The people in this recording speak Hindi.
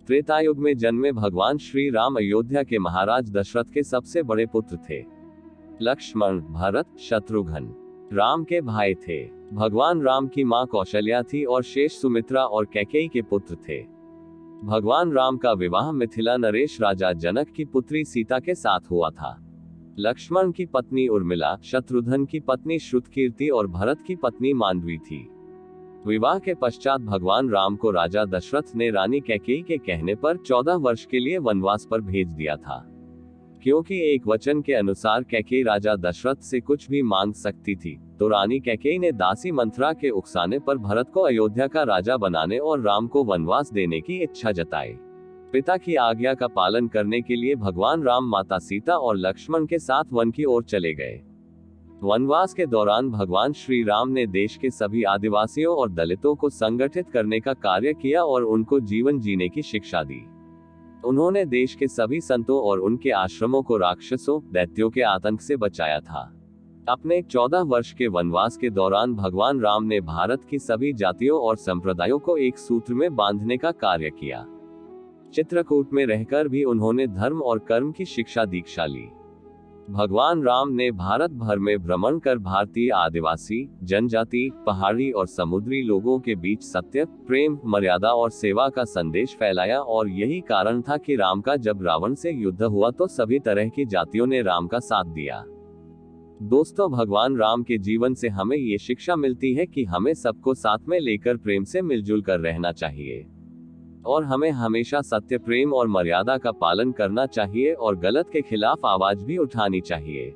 त्रेतायुग में जन्मे भगवान श्री राम अयोध्या के महाराज दशरथ के सबसे बड़े पुत्र थे। लक्ष्मण, भरत, शत्रुघ्न राम के भाई थे। भगवान राम की मां कौशल्या थी और शेष सुमित्रा और कैकेयी के पुत्र थे। भगवान राम का विवाह मिथिला नरेश राजा जनक की पुत्री सीता के साथ हुआ था। लक्ष्मण की पत्नी उर्मिला, शत्रुघ्न की पत्नी श्रुतकीर्ति और भरत की पत्नी मांडवी थी। विवाह के पश्चात भगवान राम को राजा दशरथ ने रानी कैकेयी के कहने पर 14 वर्ष के लिए वनवास पर भेज दिया था। क्योंकि एक वचन के अनुसार कैकेयी राजा दशरथ से कुछ भी मांग सकती थी, तो रानी कैकेयी ने दासी मंथरा के उकसाने पर भरत को अयोध्या का राजा बनाने और राम को वनवास देने की इच्छा जताई। पिता की आज्ञा का पालन करने के लिए भगवान राम माता सीता और लक्ष्मण के साथ वन की ओर चले गए। वनवास के दौरान भगवान श्री राम ने देश के सभी आदिवासियों और दलितों को संगठित करने का कार्य किया और उनको जीवन जीने की शिक्षा दी। उन्होंने देश के सभी संतों और उनके आश्रमों को राक्षसों, दैत्यों के आतंक से बचाया था। अपने 14 वर्ष के वनवास के दौरान भगवान राम ने भारत की सभी जातियों और संप्रदायों को एक सूत्र में बांधने का कार्य किया। चित्रकूट में रहकर भी उन्होंने धर्म और कर्म की शिक्षा दीक्षा ली। भगवान राम ने भारत भर में भ्रमण कर भारतीय आदिवासी, जनजाति, पहाड़ी और समुद्री लोगों के बीच सत्य, प्रेम, मर्यादा और सेवा का संदेश फैलाया और यही कारण था कि राम का जब रावण से युद्ध हुआ तो सभी तरह की जातियों ने राम का साथ दिया। दोस्तों, भगवान राम के जीवन से हमें ये शिक्षा मिलती है कि हमें सबको साथ में लेकर प्रेम से मिलजुल कर रहना चाहिए और हमें हमेशा सत्य, प्रेम और मर्यादा का पालन करना चाहिए और गलत के खिलाफ आवाज भी उठानी चाहिए।